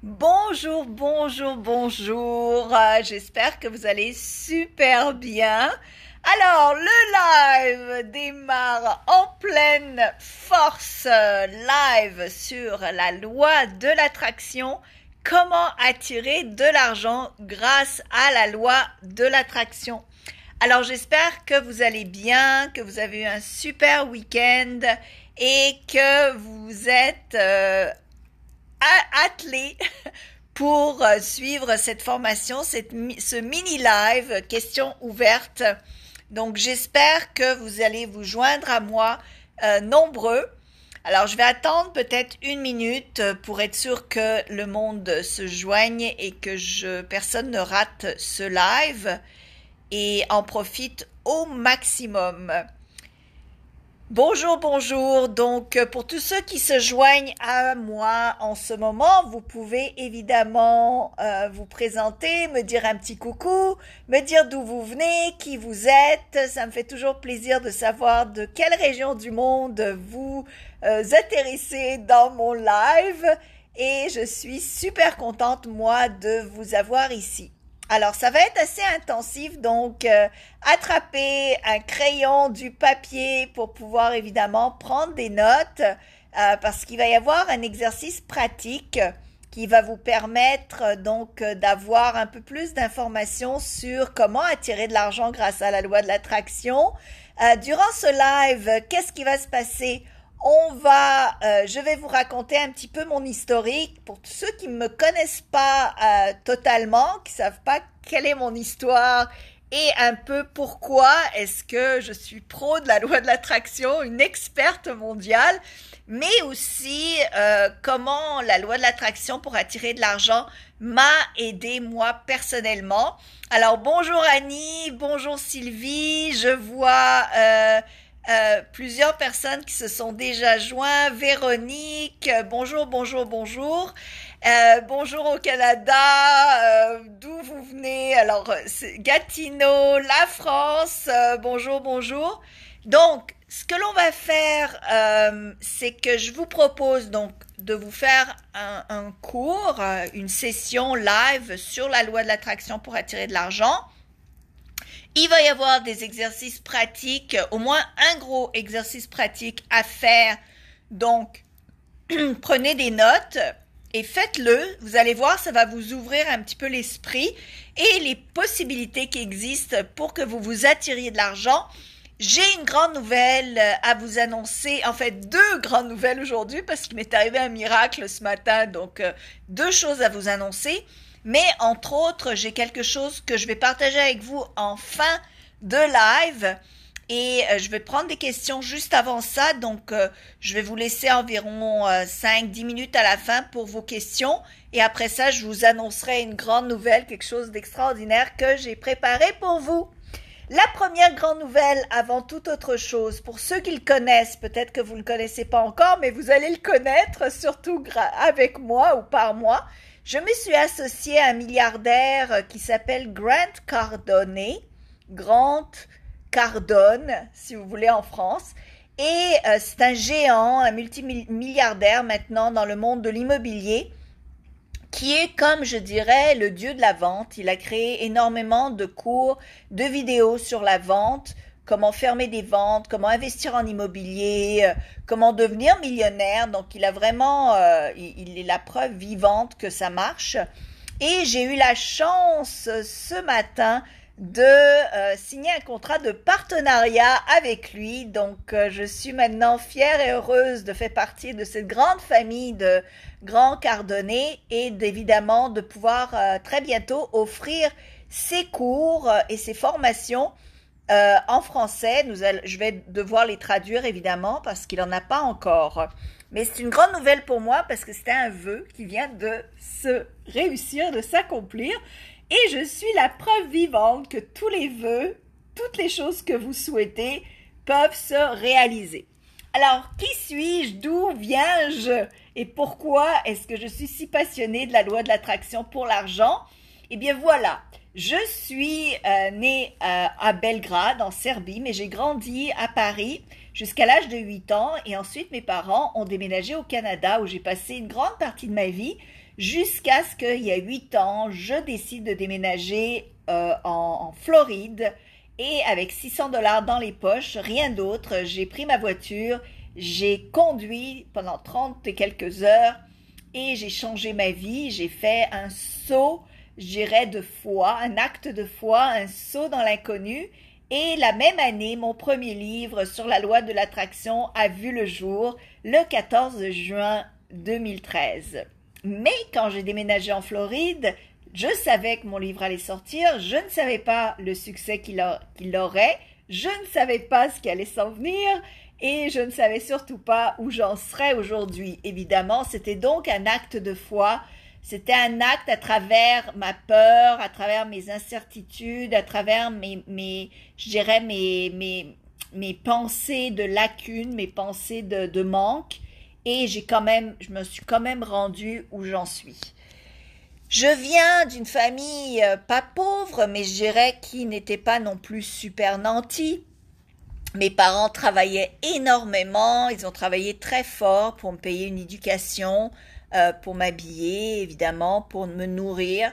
Bonjour, bonjour, bonjour. J'espère que vous allez super bien. Alors, le live démarre en pleine force. Live sur la loi de l'attraction. Comment attirer de l'argent grâce à la loi de l'attraction. Alors, j'espère que vous allez bien, que vous avez eu un super week-end et que vous êtes attelés pour suivre cette formation, ce mini live questions ouvertes. Donc j'espère que vous allez vous joindre à moi nombreux. Alors je vais attendre peut-être une minute pour être sûr que le monde se joigne et que personne ne rate ce live et en profite au maximum. Bonjour, bonjour. Donc, pour tous ceux qui se joignent à moi en ce moment, vous pouvez évidemment vous présenter, me dire un petit coucou, me dire d'où vous venez, qui vous êtes. Ça me fait toujours plaisir de savoir de quelle région du monde vous atterrissez dans mon live. Et je suis super contente, moi, de vous avoir ici. Alors, ça va être assez intensif, donc attrapez un crayon, du papier pour pouvoir évidemment prendre des notes parce qu'il va y avoir un exercice pratique qui va vous permettre donc d'avoir un peu plus d'informations sur comment attirer de l'argent grâce à la loi de l'attraction. Durant ce live, qu'est-ce qui va se passer? Je vais vous raconter un petit peu mon historique pour tous ceux qui ne me connaissent pas totalement, qui savent pas quelle est mon histoire et un peu pourquoi est-ce que je suis pro de la loi de l'attraction, une experte mondiale, mais aussi comment la loi de l'attraction pour attirer de l'argent m'a aidé moi personnellement. Alors bonjour Annie, bonjour Sylvie, je vois plusieurs personnes qui se sont déjà joints. Véronique, bonjour, bonjour, bonjour. Bonjour au Canada, d'où vous venez? Alors, c'est Gatineau, la France, bonjour, bonjour. Donc, ce que l'on va faire, c'est que je vous propose donc de vous faire un cours, une session live sur la loi de l'attraction pour attirer de l'argent. Il va y avoir des exercices pratiques, au moins un gros exercice pratique à faire. Donc, prenez des notes et faites-le. Vous allez voir, ça va vous ouvrir un petit peu l'esprit et les possibilités qui existent pour que vous vous attiriez de l'argent. J'ai une grande nouvelle à vous annoncer, en fait deux grandes nouvelles aujourd'hui parce qu'il m'est arrivé un miracle ce matin, donc deux choses à vous annoncer. Mais entre autres, j'ai quelque chose que je vais partager avec vous en fin de live et je vais prendre des questions juste avant ça. Donc, je vais vous laisser environ 5-10 minutes à la fin pour vos questions. Et après ça, je vous annoncerai une grande nouvelle, quelque chose d'extraordinaire que j'ai préparé pour vous. La première grande nouvelle, avant toute autre chose, pour ceux qui le connaissent, peut-être que vous ne le connaissez pas encore, mais vous allez le connaître, surtout avec moi ou par moi. Je me suis associée à un milliardaire qui s'appelle Grant Cardone, Grant Cardone, si vous voulez, en France. Et c'est un géant, un multimilliardaire maintenant dans le monde de l'immobilier, qui est, comme je dirais, le dieu de la vente. Il a créé énormément de cours, de vidéos sur la vente, comment fermer des ventes, comment investir en immobilier, comment devenir millionnaire. Donc, il a vraiment, il est la preuve vivante que ça marche. Et j'ai eu la chance ce matin de signer un contrat de partenariat avec lui. Donc, je suis maintenant fière et heureuse de faire partie de cette grande famille de grands Cardonnet et évidemment de pouvoir très bientôt offrir ses cours et ses formations en français. Je vais devoir les traduire évidemment parce qu'il n'en a pas encore. Mais c'est une grande nouvelle pour moi parce que c'était un vœu qui vient de se réussir, de s'accomplir. Et je suis la preuve vivante que tous les vœux, toutes les choses que vous souhaitez peuvent se réaliser. Alors, qui suis-je? D'où viens-je? Et pourquoi est-ce que je suis si passionnée de la loi de l'attraction pour l'argent? Eh bien voilà, je suis née à Belgrade, en Serbie, mais j'ai grandi à Paris jusqu'à l'âge de 8 ans. Et ensuite, mes parents ont déménagé au Canada, où j'ai passé une grande partie de ma vie. jusqu'à ce qu'il y a 8 ans, je décide de déménager en Floride et avec 600 $ dans les poches, rien d'autre, j'ai pris ma voiture, j'ai conduit pendant 30 et quelques heures et j'ai changé ma vie, j'ai fait un saut, je dirais, de foi, un acte de foi, un saut dans l'inconnu. Et la même année, mon premier livre sur la loi de l'attraction a vu le jour le 14 juin 2013. Mais quand j'ai déménagé en Floride, je savais que mon livre allait sortir, je ne savais pas le succès qu'il aurait, je ne savais pas ce qui allait s'en venir et je ne savais surtout pas où j'en serais aujourd'hui. Évidemment, c'était donc un acte de foi, c'était un acte à travers ma peur, à travers mes incertitudes, à travers je dirais mes pensées de lacunes, mes pensées de manque et je me suis quand même rendue où j'en suis. Je viens d'une famille pas pauvre, mais je dirais qui n'était pas non plus super nantis. Mes parents travaillaient énormément, ils ont travaillé très fort pour me payer une éducation, pour m'habiller, évidemment, pour me nourrir.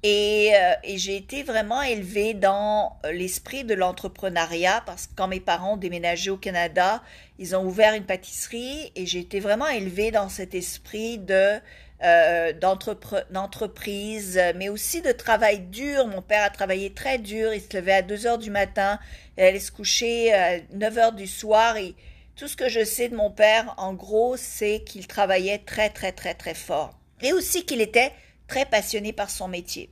Et j'ai été vraiment élevée dans l'esprit de l'entrepreneuriat parce que quand mes parents ont déménagé au Canada, ils ont ouvert une pâtisserie et j'ai été vraiment élevée dans cet esprit d'entreprise, mais aussi de travail dur. Mon père a travaillé très dur, il se levait à 2 heures du matin, il allait se coucher à 9 heures du soir et tout ce que je sais de mon père, en gros, c'est qu'il travaillait très, très, très, très fort. Et aussi qu'il était très passionné par son métier.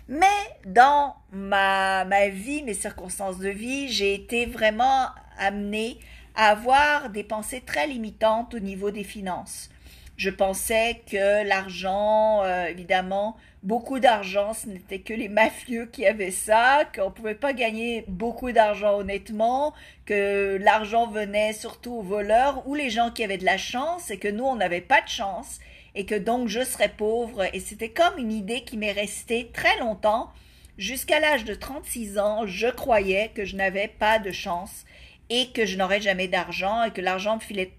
Mais dans ma vie, mes circonstances de vie, j'ai été vraiment amenée à avoir des pensées très limitantes au niveau des finances. Je pensais que l'argent, évidemment, beaucoup d'argent, ce n'était que les mafieux qui avaient ça, qu'on ne pouvait pas gagner beaucoup d'argent honnêtement, que l'argent venait surtout aux voleurs ou les gens qui avaient de la chance et que nous, on n'avait pas de chance et que donc je serais pauvre. Et c'était comme une idée qui m'est restée très longtemps. Jusqu'à l'âge de 36 ans, je croyais que je n'avais pas de chance et que je n'aurais jamais d'argent et que l'argent me filait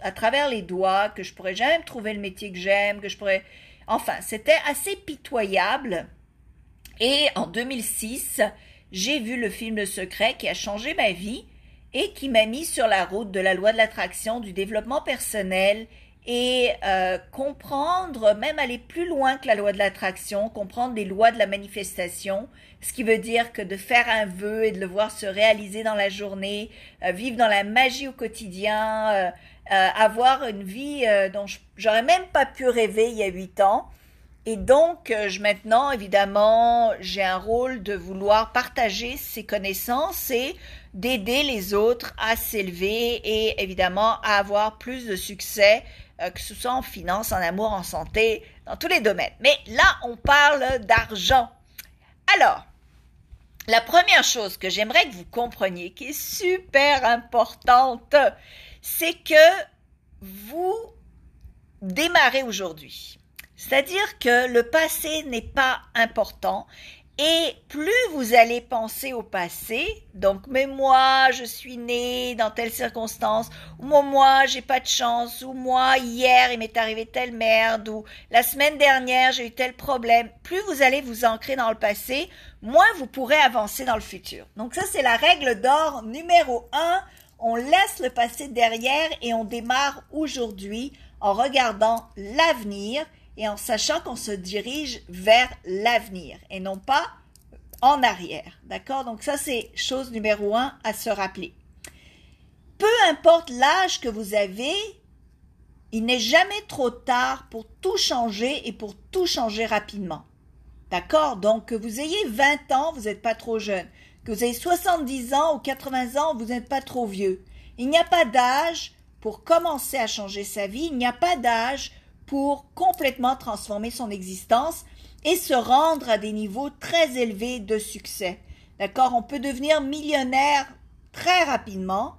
à travers les doigts, que je pourrais jamais me trouver le métier que j'aime, que je pourrais... Enfin, c'était assez pitoyable. Et en 2006, j'ai vu le film Le Secret qui a changé ma vie et qui m'a mis sur la route de la loi de l'attraction, du développement personnel et comprendre, même aller plus loin que la loi de l'attraction, comprendre les lois de la manifestation, ce qui veut dire que de faire un vœu et de le voir se réaliser dans la journée, vivre dans la magie au quotidien, avoir une vie dont j'aurais même pas pu rêver il y a 8 ans. Et donc, maintenant, évidemment, j'ai un rôle de vouloir partager ces connaissances et d'aider les autres à s'élever et évidemment à avoir plus de succès, que ce soit en finance, en amour, en santé, dans tous les domaines. Mais là, on parle d'argent. Alors, la première chose que j'aimerais que vous compreniez, qui est super importante, c'est que vous démarrez aujourd'hui. C'est-à-dire que le passé n'est pas important et plus vous allez penser au passé, donc mais moi je suis né dans telle circonstance, ou moi j'ai pas de chance, ou moi hier il m'est arrivé telle merde, ou la semaine dernière j'ai eu tel problème, plus vous allez vous ancrer dans le passé, moins vous pourrez avancer dans le futur. Donc ça c'est la règle d'or numéro 1, on laisse le passé derrière et on démarre aujourd'hui en regardant l'avenir et en sachant qu'on se dirige vers l'avenir et non pas en arrière. D'accord? Donc ça, c'est chose numéro 1 à se rappeler. Peu importe l'âge que vous avez, il n'est jamais trop tard pour tout changer et pour tout changer rapidement. D'accord? Donc, que vous ayez 20 ans, vous n'êtes pas trop jeune. Que vous ayez 70 ans ou 80 ans, vous n'êtes pas trop vieux. Il n'y a pas d'âge pour commencer à changer sa vie. Il n'y a pas d'âge pour complètement transformer son existence et se rendre à des niveaux très élevés de succès. D'accord? On peut devenir millionnaire très rapidement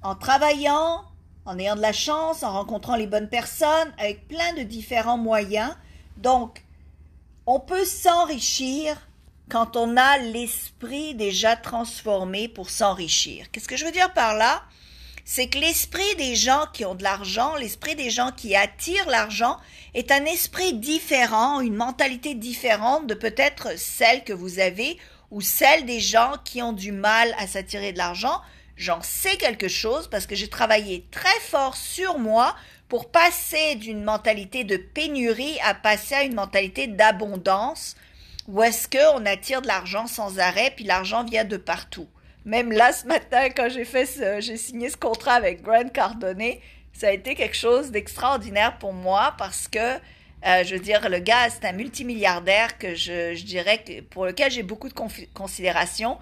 en travaillant, en ayant de la chance, en rencontrant les bonnes personnes, avec plein de différents moyens. Donc, on peut s'enrichir quand on a l'esprit déjà transformé pour s'enrichir. Qu'est-ce que je veux dire par là? c'est que l'esprit des gens qui ont de l'argent, l'esprit des gens qui attirent l'argent est un esprit différent, une mentalité différente de peut-être celle que vous avez ou celle des gens qui ont du mal à s'attirer de l'argent. J'en sais quelque chose parce que j'ai travaillé très fort sur moi pour passer d'une mentalité de pénurie à passer à une mentalité d'abondance où est-ce qu'on attire de l'argent sans arrêt puis l'argent vient de partout. Même là, ce matin, quand j'ai signé ce contrat avec Grant Cardone, ça a été quelque chose d'extraordinaire pour moi parce que, je veux dire, le gars, c'est un multimilliardaire que je dirais que, pour lequel j'ai beaucoup de considération.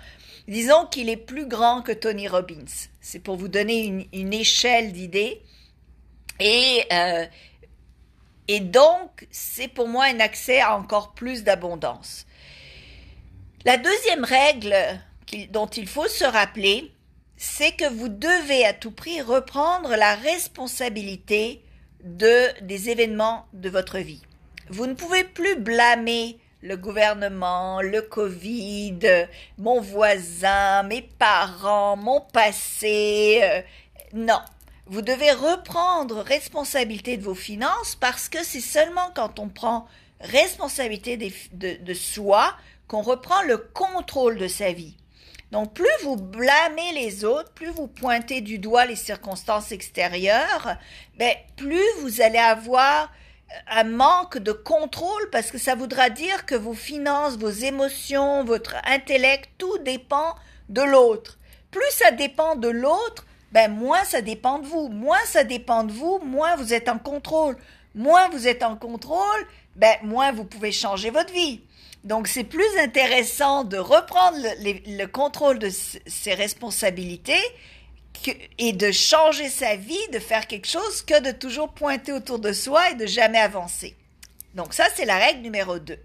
Disons qu'il est plus grand que Tony Robbins. C'est pour vous donner une échelle d'idées. Et donc, c'est pour moi un accès à encore plus d'abondance. La deuxième règle dont il faut se rappeler, c'est que vous devez à tout prix reprendre la responsabilité des événements de votre vie. Vous ne pouvez plus blâmer le gouvernement, le Covid, mon voisin, mes parents, mon passé. Non, vous devez reprendre responsabilité de vos finances parce que c'est seulement quand on prend responsabilité de soi qu'on reprend le contrôle de sa vie. Donc, plus vous blâmez les autres, plus vous pointez du doigt les circonstances extérieures, plus vous allez avoir un manque de contrôle parce que ça voudra dire que vos finances, vos émotions, votre intellect, tout dépend de l'autre. Plus ça dépend de l'autre, moins ça dépend de vous. Moins ça dépend de vous, moins vous êtes en contrôle. Moins vous êtes en contrôle, moins vous pouvez changer votre vie. Donc, c'est plus intéressant de reprendre le contrôle de ses responsabilités et de changer sa vie, de faire quelque chose, que de toujours pointer autour de soi et de jamais avancer. Donc, ça, c'est la règle numéro 2.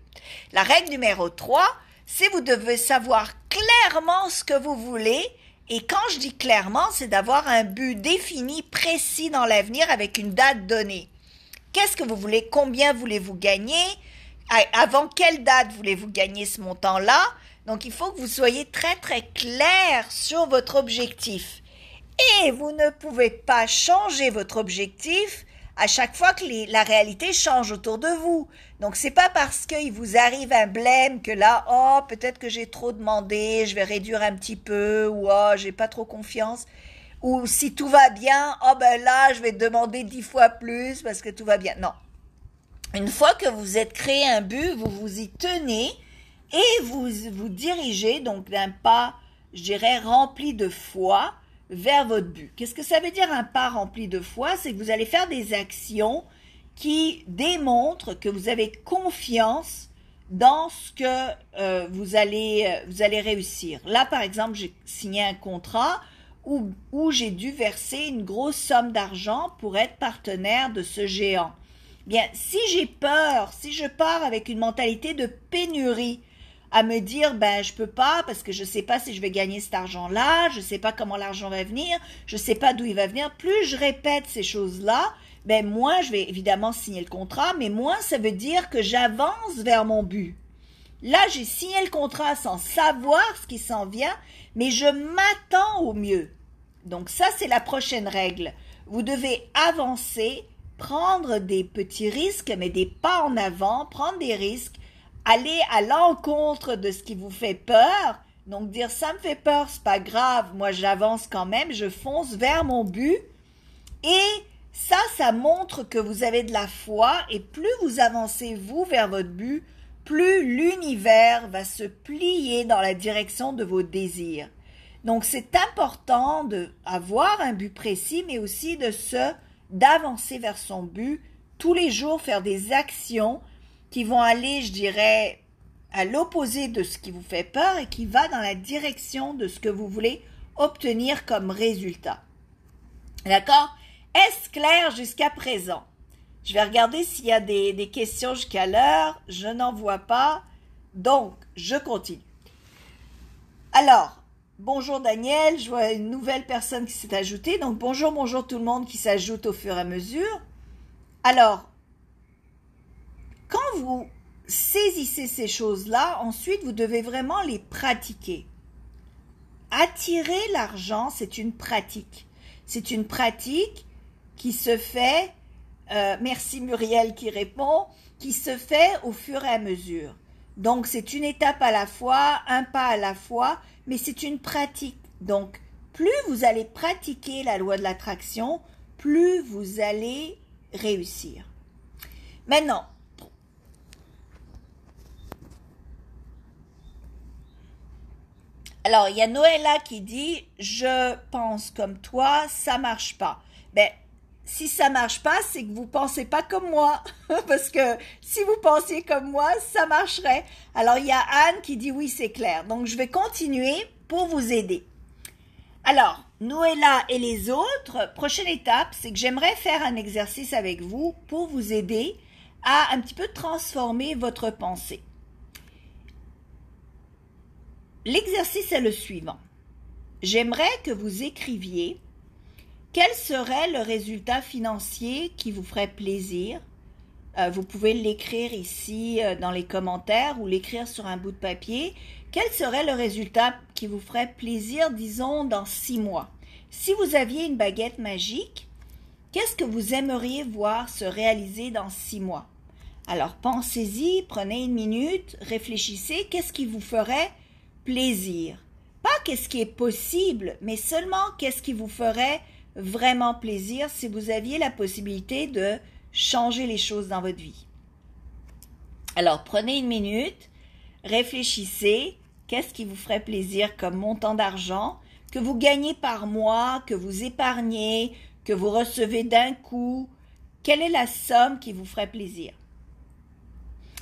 La règle numéro 3, c'est vous devez savoir clairement ce que vous voulez. Et quand je dis clairement, c'est d'avoir un but défini, précis dans l'avenir avec une date donnée. Qu'est-ce que vous voulez? Combien voulez-vous gagner? Avant quelle date voulez-vous gagner ce montant-là? Donc, il faut que vous soyez très, très clair sur votre objectif. Et vous ne pouvez pas changer votre objectif à chaque fois que la réalité change autour de vous. Donc, c'est pas parce qu'il vous arrive un blême que là, oh, peut-être que j'ai trop demandé, je vais réduire un petit peu, ou oh, j'ai pas trop confiance. Ou si tout va bien, oh là, je vais demander 10 fois plus parce que tout va bien. Non. Une fois que vous êtes créé un but, vous vous y tenez et vous vous dirigez donc d'un pas, je dirais, rempli de foi vers votre but. Qu'est-ce que ça veut dire un pas rempli de foi? C'est que vous allez faire des actions qui démontrent que vous avez confiance dans ce que vous allez réussir. Là, par exemple, j'ai signé un contrat où j'ai dû verser une grosse somme d'argent pour être partenaire de ce géant. Bien, si j'ai peur, si je pars avec une mentalité de pénurie, à me dire, je peux pas parce que je sais pas si je vais gagner cet argent-là, je sais pas comment l'argent va venir, je sais pas d'où il va venir. Plus je répète ces choses-là, moins je vais évidemment signer le contrat, mais moins ça veut dire que j'avance vers mon but. Là, j'ai signé le contrat sans savoir ce qui s'en vient, mais je m'attends au mieux. Donc ça, c'est la prochaine règle. Vous devez avancer, prendre des petits risques, mais des pas en avant, prendre des risques, aller à l'encontre de ce qui vous fait peur. Donc dire ça me fait peur, c'est pas grave, moi j'avance quand même, je fonce vers mon but. Et ça montre que vous avez de la foi et plus vous avancez vous vers votre but, plus l'univers va se plier dans la direction de vos désirs. Donc c'est important d'avoir un but précis, mais aussi d'avancer vers son but, tous les jours faire des actions qui vont aller, je dirais, à l'opposé de ce qui vous fait peur et qui va dans la direction de ce que vous voulez obtenir comme résultat. D'accord? Est-ce clair jusqu'à présent? Je vais regarder s'il y a des questions jusqu'à l'heure. Je n'en vois pas. Donc, je continue. Alors, bonjour Daniel, je vois une nouvelle personne qui s'est ajoutée. Donc, bonjour tout le monde qui s'ajoute au fur et à mesure. Alors, quand vous saisissez ces choses-là, ensuite, vous devez vraiment les pratiquer. Attirer l'argent, c'est une pratique. C'est une pratique qui se fait, merci Muriel qui répond, qui se fait au fur et à mesure. Donc, c'est une étape à la fois, un pas à la fois, mais c'est une pratique. Donc, plus vous allez pratiquer la loi de l'attraction, plus vous allez réussir. Maintenant, alors, il y a Noëlla qui dit « Je pense comme toi, ça marche pas. » Ben, si ça marche pas, c'est que vous pensez pas comme moi. Parce que si vous pensiez comme moi, ça marcherait. Alors, il y a Anne qui dit « Oui, c'est clair. » Donc, je vais continuer pour vous aider. Alors, Noëlla et les autres, prochaine étape, c'est que j'aimerais faire un exercice avec vous pour vous aider à un petit peu transformer votre pensée. L'exercice est le suivant. J'aimerais que vous écriviez quel serait le résultat financier qui vous ferait plaisir. Vous pouvez l'écrire ici dans les commentaires ou l'écrire sur un bout de papier. Quel serait le résultat qui vous ferait plaisir, disons, dans 6 mois? Si vous aviez une baguette magique, qu'est-ce que vous aimeriez voir se réaliser dans 6 mois? Alors, pensez-y, prenez une minute, réfléchissez, qu'est-ce qui vous ferait plaisir? Pas qu'est-ce qui est possible, mais seulement qu'est-ce qui vous ferait vraiment plaisir si vous aviez la possibilité de changer les choses dans votre vie. Alors, prenez une minute, réfléchissez, qu'est-ce qui vous ferait plaisir comme montant d'argent que vous gagnez par mois, que vous épargnez, que vous recevez d'un coup. Quelle est la somme qui vous ferait plaisir?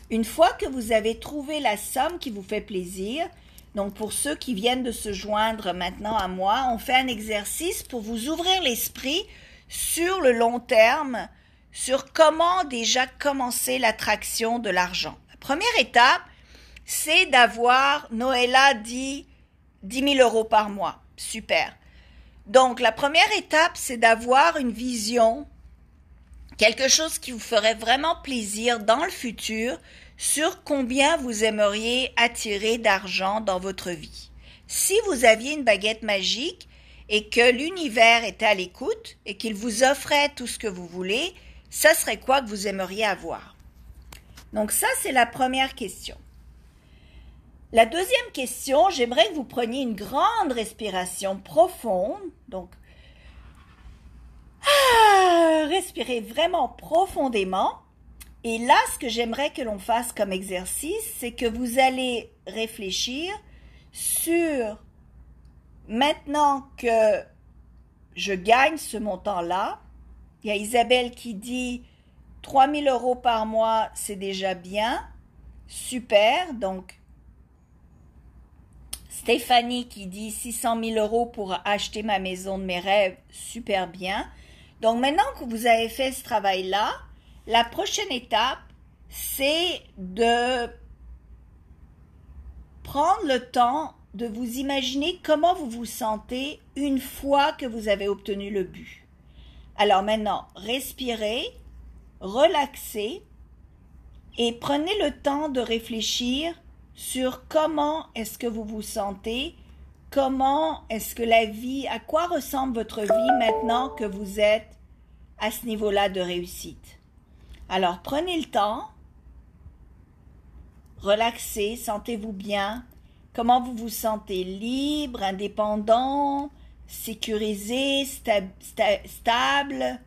Une fois que vous avez trouvé la somme qui vous fait plaisir, donc pour ceux qui viennent de se joindre maintenant à moi, on fait un exercice pour vous ouvrir l'esprit sur le long terme, sur comment déjà commencer l'attraction de l'argent. La première étape, c'est d'avoir, Noëlla dit 10 000 € par mois. Super. Donc la première étape, c'est d'avoir une vision, quelque chose qui vous ferait vraiment plaisir dans le futur, sur combien vous aimeriez attirer d'argent dans votre vie. Si vous aviez une baguette magique et que l'univers était à l'écoute et qu'il vous offrait tout ce que vous voulez, ça serait quoi que vous aimeriez avoir? Donc ça, c'est la première question. La deuxième question, j'aimerais que vous preniez une grande respiration profonde. Donc, respirez vraiment profondément. Et là, ce que j'aimerais que l'on fasse comme exercice, c'est que vous allez réfléchir sur, maintenant que je gagne ce montant-là, il y a Isabelle qui dit 3 000 € par mois, c'est déjà bien, super. Donc, Stéphanie qui dit 600 000 € pour acheter ma maison de mes rêves, super bien. Donc, maintenant que vous avez fait ce travail-là, la prochaine étape, c'est de prendre le temps de vous imaginer comment vous vous sentez une fois que vous avez obtenu le but. Alors maintenant, respirez, relaxez et prenez le temps de réfléchir sur comment est-ce que vous vous sentez, comment est-ce que la vie, à quoi ressemble votre vie maintenant que vous êtes à ce niveau-là de réussite. Alors, prenez le temps, relaxez, sentez-vous bien, comment vous vous sentez libre, indépendant, sécurisé, stable.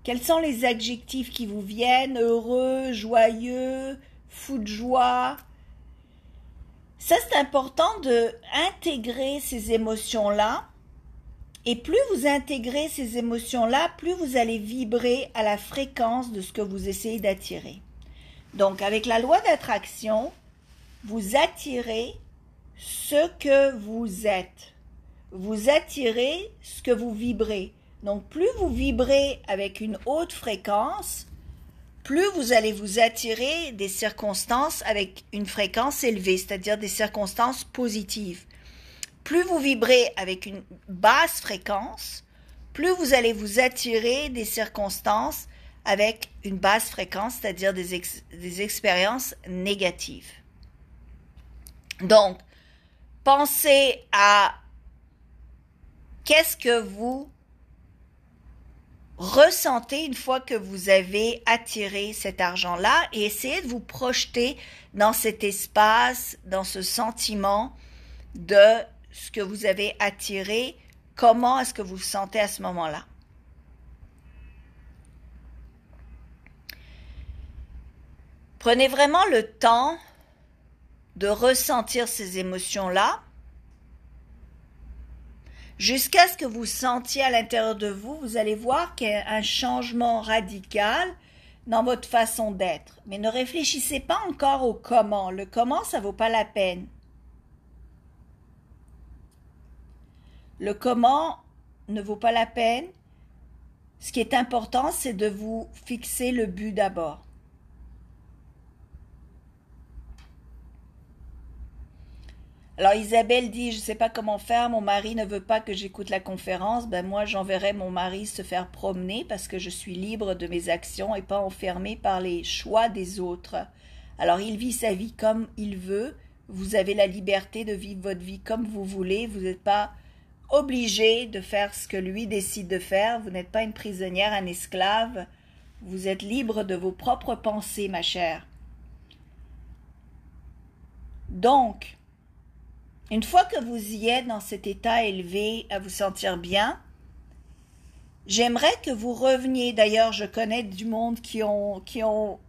Quels sont les adjectifs qui vous viennent? Heureux, joyeux, fou de joie. Ça, c'est important de intégrer ces émotions-là. Et plus vous intégrez ces émotions-là, plus vous allez vibrer à la fréquence de ce que vous essayez d'attirer. Donc, avec la loi d'attraction, vous attirez ce que vous êtes. Vous attirez ce que vous vibrez. Donc, plus vous vibrez avec une haute fréquence, plus vous allez vous attirer des circonstances avec une fréquence élevée, c'est-à-dire des circonstances positives. Plus vous vibrez avec une basse fréquence, plus vous allez vous attirer des circonstances avec une basse fréquence, c'est-à-dire des expériences négatives. Donc, pensez à qu'est-ce que vous ressentez une fois que vous avez attiré cet argent-là et essayez de vous projeter dans cet espace, dans ce sentiment de ce que vous avez attiré. Comment est-ce que vous vous sentez à ce moment-là? Prenez vraiment le temps de ressentir ces émotions-là jusqu'à ce que vous sentiez à l'intérieur de vous, vous allez voir qu'il y a un changement radical dans votre façon d'être. Mais ne réfléchissez pas encore au comment. Le comment, ça vaut pas la peine. Le comment ne vaut pas la peine. Ce qui est important, c'est de vous fixer le but d'abord. Alors Isabelle dit, je ne sais pas comment faire, mon mari ne veut pas que j'écoute la conférence. Ben moi, j'enverrai mon mari se faire promener parce que je suis libre de mes actions et pas enfermée par les choix des autres. Alors il vit sa vie comme il veut. Vous avez la liberté de vivre votre vie comme vous voulez. Vous n'êtes pas obligé de faire ce que lui décide de faire. Vous n'êtes pas une prisonnière, un esclave. Vous êtes libre de vos propres pensées, ma chère. Donc, une fois que vous y êtes dans cet état élevé, à vous sentir bien, j'aimerais que vous reveniez. D'ailleurs, je connais du monde qui ont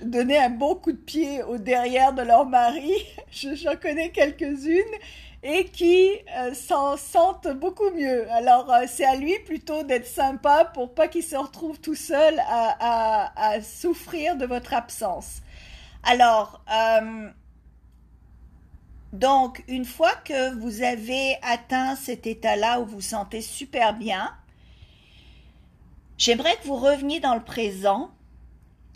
donné un beau coup de pied au derrière de leur mari. J'en connais quelques-unes et qui s'en sentent beaucoup mieux. Alors, c'est à lui plutôt d'être sympa pour pas qu'il se retrouve tout seul à souffrir de votre absence. Alors, donc, une fois que vous avez atteint cet état-là où vous vous sentez super bien, j'aimerais que vous reveniez dans le présent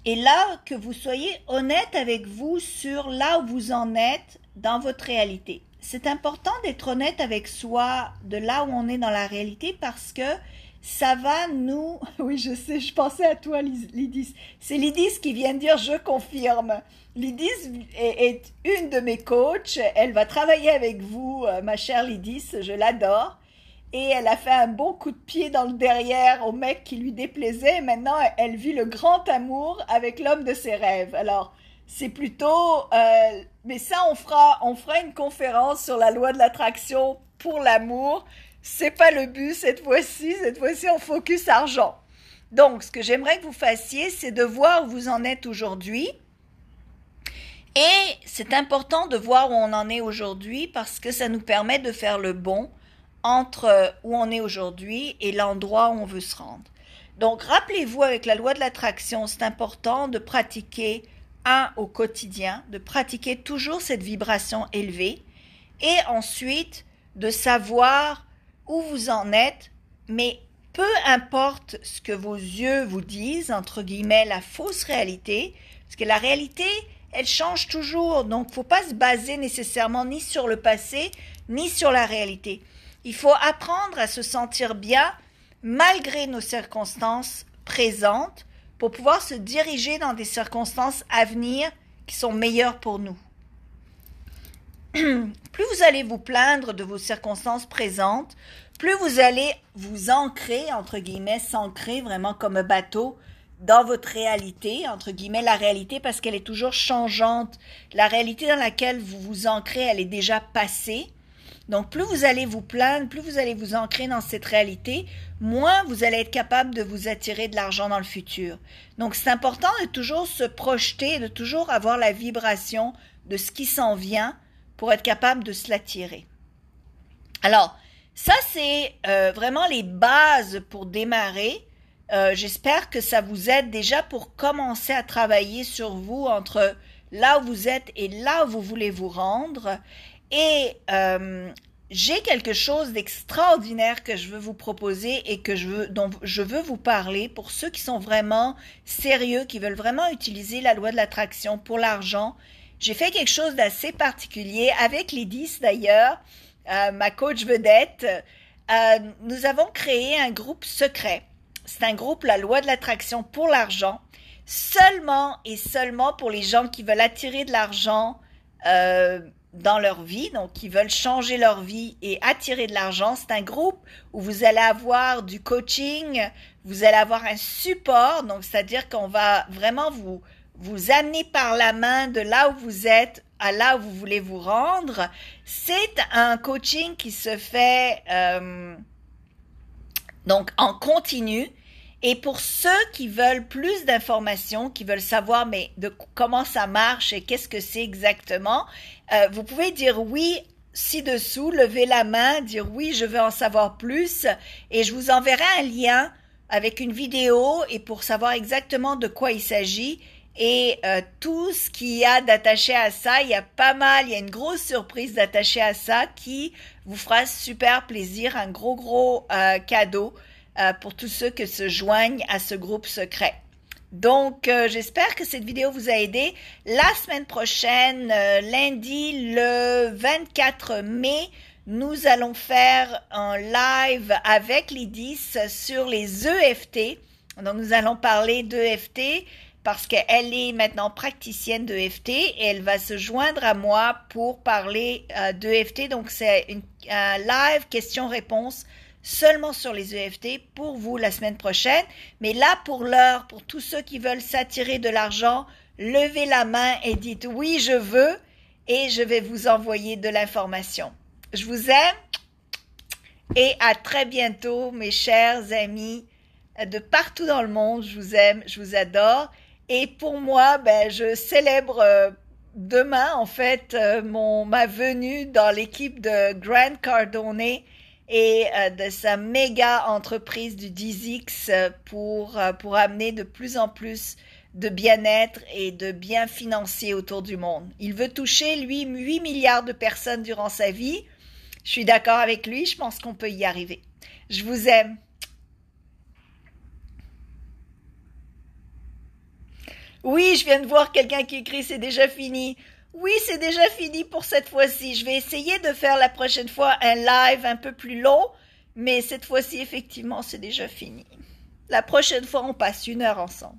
et là, que vous soyez honnête avec vous sur là où vous en êtes dans votre réalité. C'est important d'être honnête avec soi de là où on est dans la réalité parce que ça va nous... Oui, je sais, je pensais à toi, Lydis. C'est Lydis qui vient de dire « je confirme ». Lydis est une de mes coachs. Elle va travailler avec vous, ma chère Lydis, je l'adore. Et elle a fait un bon coup de pied dans le derrière au mec qui lui déplaisait. Et maintenant, elle vit le grand amour avec l'homme de ses rêves. Alors, c'est plutôt... mais ça, on fera une conférence sur la loi de l'attraction pour l'amour. C'est pas le but cette fois-ci. Cette fois-ci, on focus argent. Donc, ce que j'aimerais que vous fassiez, c'est de voir où vous en êtes aujourd'hui. Et c'est important de voir où on en est aujourd'hui parce que ça nous permet de faire le bon entre où on est aujourd'hui et l'endroit où on veut se rendre. Donc, rappelez-vous, avec la loi de l'attraction, c'est important de pratiquer au quotidien, de pratiquer toujours cette vibration élevée et ensuite de savoir où vous en êtes, mais peu importe ce que vos yeux vous disent, entre guillemets, la fausse réalité, parce que la réalité, elle change toujours, donc il ne faut pas se baser nécessairement ni sur le passé, ni sur la réalité. Il faut apprendre à se sentir bien malgré nos circonstances présentes pour pouvoir se diriger dans des circonstances à venir qui sont meilleures pour nous. Plus vous allez vous plaindre de vos circonstances présentes, plus vous allez vous ancrer, entre guillemets, s'ancrer vraiment comme un bateau dans votre réalité, entre guillemets, la réalité parce qu'elle est toujours changeante. La réalité dans laquelle vous vous ancrez, elle est déjà passée. Donc, plus vous allez vous plaindre, plus vous allez vous ancrer dans cette réalité, moins vous allez être capable de vous attirer de l'argent dans le futur. Donc, c'est important de toujours se projeter, de toujours avoir la vibration de ce qui s'en vient pour être capable de se l'attirer. Alors, ça, c'est vraiment les bases pour démarrer. J'espère que ça vous aide déjà pour commencer à travailler sur vous entre là où vous êtes et là où vous voulez vous rendre. Et j'ai quelque chose d'extraordinaire que je veux vous proposer et dont je veux vous parler pour ceux qui sont vraiment sérieux, qui veulent vraiment utiliser la loi de l'attraction pour l'argent. J'ai fait quelque chose d'assez particulier avec Lydis d'ailleurs, ma coach vedette. Nous avons créé un groupe secret. C'est un groupe, la loi de l'attraction pour l'argent, seulement et seulement pour les gens qui veulent attirer de l'argent dans leur vie, donc qui veulent changer leur vie et attirer de l'argent. C'est un groupe où vous allez avoir du coaching, vous allez avoir un support, donc c'est-à-dire qu'on va vraiment vous amener par la main de là où vous êtes à là où vous voulez vous rendre. C'est un coaching qui se fait donc en continu. Et pour ceux qui veulent plus d'informations, qui veulent savoir mais de comment ça marche et qu'est-ce que c'est exactement, vous pouvez dire oui ci-dessous, lever la main, dire oui, je veux en savoir plus, et je vous enverrai un lien avec une vidéo et pour savoir exactement de quoi il s'agit et tout ce qu'il y a d'attaché à ça. Il y a pas mal, il y a une grosse surprise d'attaché à ça qui vous fera super plaisir, un gros cadeau pour tous ceux qui se joignent à ce groupe secret. Donc, j'espère que cette vidéo vous a aidé. La semaine prochaine, lundi le 24 mai, nous allons faire un live avec Lydis sur les EFT. Donc, nous allons parler d'EFT parce qu'elle est maintenant praticienne d'EFT et elle va se joindre à moi pour parler d'EFT. Donc, c'est un live questions-réponses seulement sur les EFT pour vous la semaine prochaine. Mais là, pour l'heure, pour tous ceux qui veulent s'attirer de l'argent, levez la main et dites oui, je veux, et je vais vous envoyer de l'information. Je vous aime et à très bientôt, mes chers amis de partout dans le monde. Je vous aime, je vous adore. Et pour moi, je célèbre demain, en fait, ma venue dans l'équipe de Grant Cardone et de sa méga entreprise du 10X pour amener de plus en plus de bien-être et de bien financier autour du monde. Il veut toucher, lui, 8 milliards de personnes durant sa vie. Je suis d'accord avec lui, je pense qu'on peut y arriver. Je vous aime. Oui, je viens de voir quelqu'un qui écrit « c'est déjà fini ». Oui, c'est déjà fini pour cette fois-ci. Je vais essayer de faire la prochaine fois un live un peu plus long, mais cette fois-ci, effectivement, c'est déjà fini. La prochaine fois, on passe 1 heure ensemble.